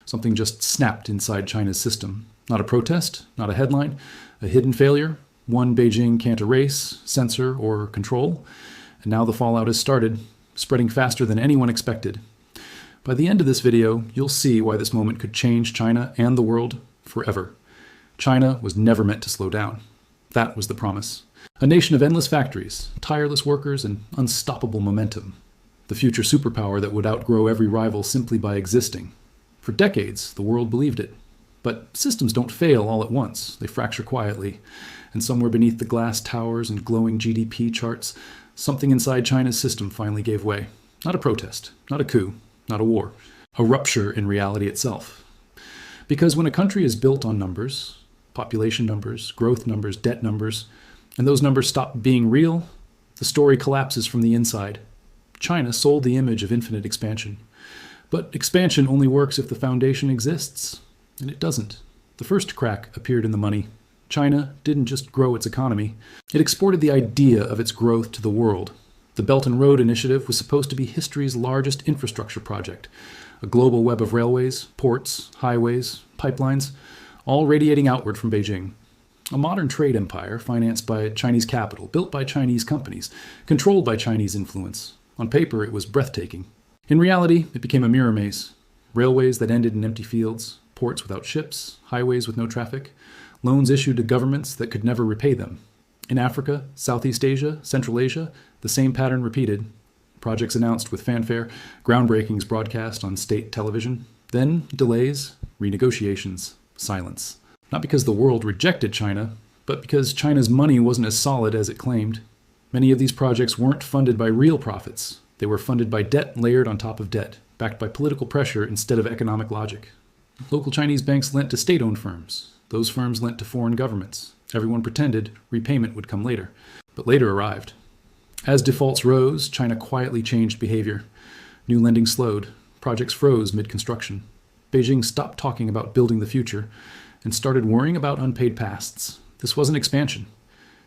Something just snapped inside China's system. Not a protest, not a headline, a hidden failure, one Beijing can't erase, censor, or control. And now the fallout has started, spreading faster than anyone expected. By the end of this video, you'll see why this moment could change China and the world forever. China was never meant to slow down. That was the promise. A nation of endless factories, tireless workers, and unstoppable momentum. The future superpower that would outgrow every rival simply by existing. For decades, the world believed it. But systems don't fail all at once. They fracture quietly. And somewhere beneath the glass towers and glowing GDP charts, something inside China's system finally gave way. Not a protest, not a coup, not a war. A rupture in reality itself. Because when a country is built on numbers, population numbers, growth numbers, debt numbers, and those numbers stop being real, the story collapses from the inside. China sold the image of infinite expansion. But expansion only works if the foundation exists. And it doesn't. The first crack appeared in the money. China didn't just grow its economy. It exported the idea of its growth to the world. The Belt and Road Initiative was supposed to be history's largest infrastructure project. A global web of railways, ports, highways, pipelines, all radiating outward from Beijing. A modern trade empire financed by Chinese capital, built by Chinese companies, controlled by Chinese influence. On paper, it was breathtaking. In reality, it became a mirror maze. Railways that ended in empty fields, ports without ships, highways with no traffic, loans issued to governments that could never repay them. In Africa, Southeast Asia, Central Asia, the same pattern repeated. Projects announced with fanfare, groundbreakings broadcast on state television, then delays, renegotiations, silence. Not because the world rejected China, but because China's money wasn't as solid as it claimed. Many of these projects weren't funded by real profits. They were funded by debt layered on top of debt, backed by political pressure instead of economic logic. Local Chinese banks lent to state-owned firms. Those firms lent to foreign governments. Everyone pretended repayment would come later, but later arrived. As defaults rose, China quietly changed behavior. New lending slowed. Projects froze mid-construction. Beijing stopped talking about building the future and started worrying about unpaid pasts. This wasn't expansion.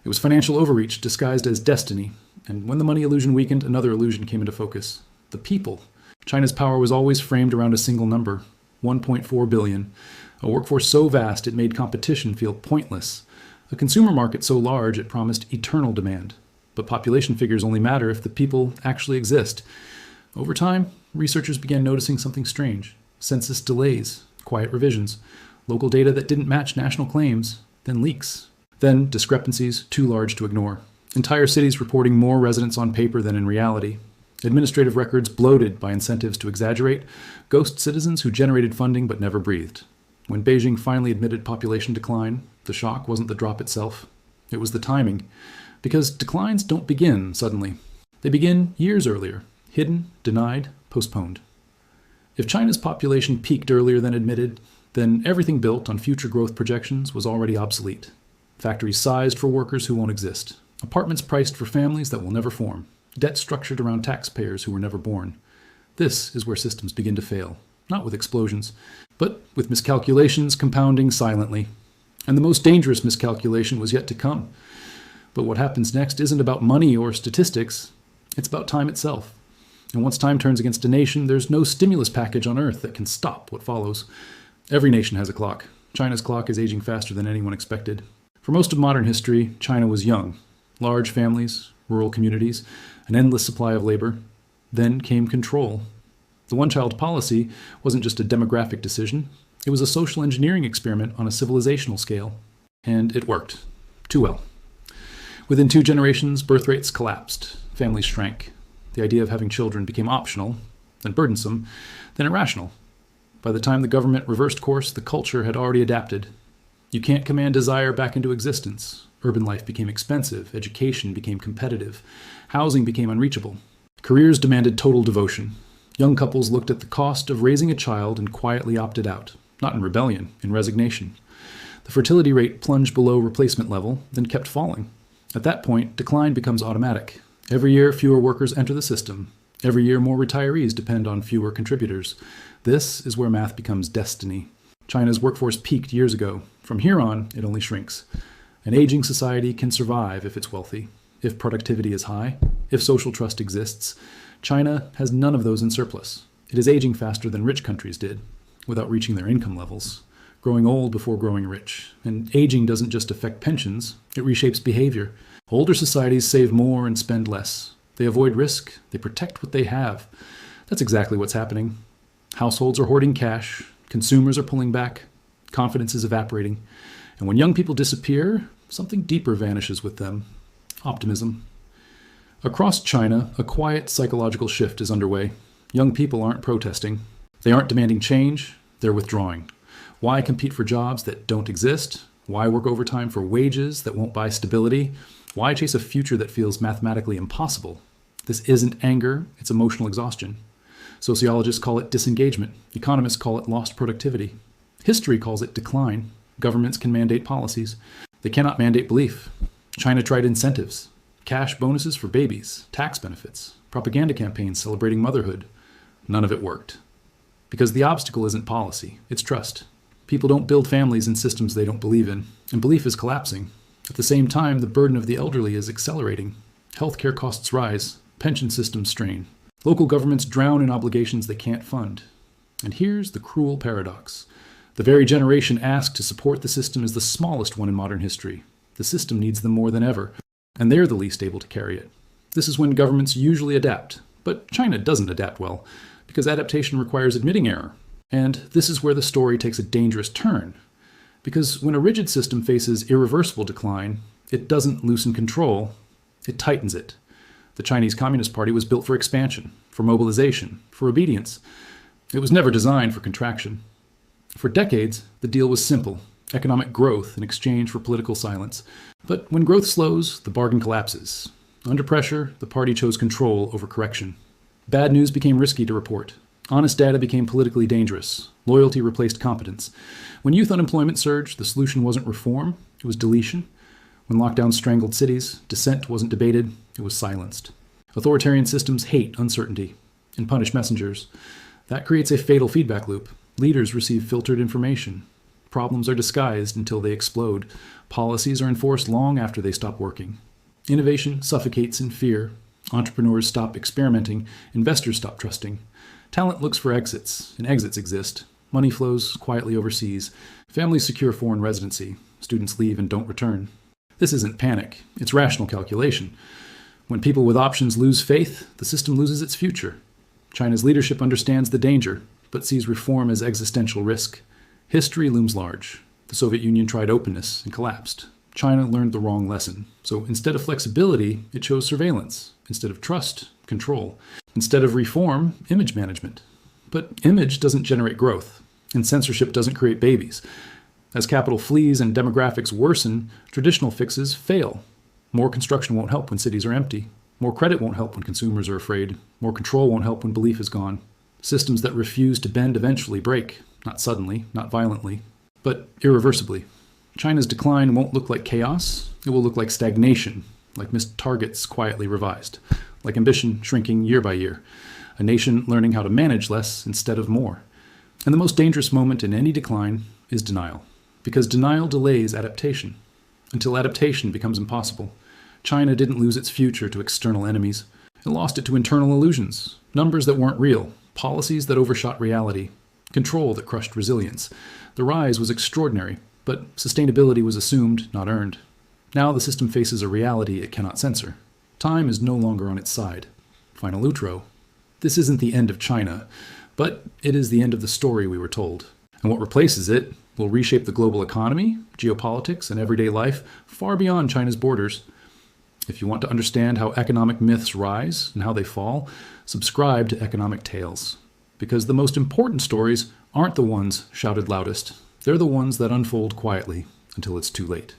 It was financial overreach disguised as destiny. And when the money illusion weakened, another illusion came into focus. The people. China's power was always framed around a single number, 1.4 billion. A workforce so vast it made competition feel pointless. A consumer market so large it promised eternal demand. But population figures only matter if the people actually exist. Over time, researchers began noticing something strange. Census delays, quiet revisions, local data that didn't match national claims, then leaks. Then discrepancies too large to ignore. Entire cities reporting more residents on paper than in reality. Administrative records bloated by incentives to exaggerate. Ghost citizens who generated funding but never breathed. When Beijing finally admitted population decline, the shock wasn't the drop itself. It was the timing. Because declines don't begin suddenly. They begin years earlier. Hidden, denied, postponed. If China's population peaked earlier than admitted, then everything built on future growth projections was already obsolete. Factories sized for workers who won't exist. Apartments priced for families that will never form. Debt structured around taxpayers who were never born. This is where systems begin to fail. Not with explosions, but with miscalculations compounding silently. And the most dangerous miscalculation was yet to come. But what happens next isn't about money or statistics. It's about time itself. And once time turns against a nation, there's no stimulus package on earth that can stop what follows. Every nation has a clock. China's clock is aging faster than anyone expected. For most of modern history, China was young. Large families, rural communities, an endless supply of labor. Then came control. The one-child policy wasn't just a demographic decision. It was a social engineering experiment on a civilizational scale. And it worked. Too well. Within 2 generations, birth rates collapsed. Families shrank. The idea of having children became optional, then burdensome, then irrational. By the time the government reversed course, the culture had already adapted. You can't command desire back into existence. Urban life became expensive. Education became competitive. Housing became unreachable. Careers demanded total devotion. Young couples looked at the cost of raising a child and quietly opted out. Not in rebellion, in resignation. The fertility rate plunged below replacement level, then kept falling. At that point, decline becomes automatic. Every year, fewer workers enter the system. Every year, more retirees depend on fewer contributors. This is where math becomes destiny. China's workforce peaked years ago. From here on, it only shrinks. An aging society can survive if it's wealthy, if productivity is high, if social trust exists. China has none of those in surplus. It is aging faster than rich countries did. without reaching their income levels, growing old before growing rich. And aging doesn't just affect pensions, it reshapes behavior. Older societies save more and spend less. They avoid risk, they protect what they have. That's exactly what's happening. Households are hoarding cash, consumers are pulling back, confidence is evaporating. And when young people disappear, something deeper vanishes with them: optimism. Across China, a quiet psychological shift is underway. Young people aren't protesting. They aren't demanding change, they're withdrawing. Why compete for jobs that don't exist? Why work overtime for wages that won't buy stability? Why chase a future that feels mathematically impossible? This isn't anger, it's emotional exhaustion. Sociologists call it disengagement. Economists call it lost productivity. History calls it decline. Governments can mandate policies. They cannot mandate belief. China tried incentives. Cash bonuses for babies, tax benefits, propaganda campaigns celebrating motherhood. None of it worked. Because the obstacle isn't policy, it's trust. People don't build families in systems they don't believe in, and belief is collapsing. At the same time, the burden of the elderly is accelerating. Healthcare costs rise, pension systems strain. Local governments drown in obligations they can't fund. And here's the cruel paradox. The very generation asked to support the system is the smallest one in modern history. The system needs them more than ever, and they're the least able to carry it. This is when governments usually adapt, but China doesn't adapt well, because adaptation requires admitting error. And this is where the story takes a dangerous turn, because when a rigid system faces irreversible decline, it doesn't loosen control, it tightens it. The Chinese Communist Party was built for expansion, for mobilization, for obedience. It was never designed for contraction. For decades, the deal was simple: economic growth in exchange for political silence. But when growth slows, the bargain collapses. Under pressure, the party chose control over correction. Bad news became risky to report. Honest data became politically dangerous. Loyalty replaced competence. When youth unemployment surged, the solution wasn't reform, it was deletion. When lockdowns strangled cities, dissent wasn't debated, it was silenced. Authoritarian systems hate uncertainty and punish messengers. That creates a fatal feedback loop. Leaders receive filtered information. Problems are disguised until they explode. Policies are enforced long after they stop working. Innovation suffocates in fear. Entrepreneurs stop experimenting. Investors stop trusting. Talent looks for exits, and exits exist. Money flows quietly overseas. Families secure foreign residency. Students leave and don't return. This isn't panic, it's rational calculation. When people with options lose faith, the system loses its future. China's leadership understands the danger, but sees reform as existential risk. History looms large. The Soviet Union tried openness and collapsed. China learned the wrong lesson. So instead of flexibility, it chose surveillance. Instead of trust, control. Instead of reform, image management. But image doesn't generate growth, and censorship doesn't create babies. As capital flees and demographics worsen, traditional fixes fail. More construction won't help when cities are empty. More credit won't help when consumers are afraid. More control won't help when belief is gone. Systems that refuse to bend eventually break. Not suddenly, not violently, but irreversibly. China's decline won't look like chaos. It will look like stagnation, like missed targets quietly revised, like ambition shrinking year by year, a nation learning how to manage less instead of more. And the most dangerous moment in any decline is denial, because denial delays adaptation, until adaptation becomes impossible. China didn't lose its future to external enemies. It lost it to internal illusions, numbers that weren't real, policies that overshot reality, control that crushed resilience. The rise was extraordinary, but sustainability was assumed, not earned. Now the system faces a reality it cannot censor. Time is no longer on its side. Final outro. This isn't the end of China, but it is the end of the story we were told. And what replaces it will reshape the global economy, geopolitics, and everyday life far beyond China's borders. If you want to understand how economic myths rise and how they fall, subscribe to Economic Tales. Because the most important stories aren't the ones shouted loudest. They're the ones that unfold quietly until it's too late.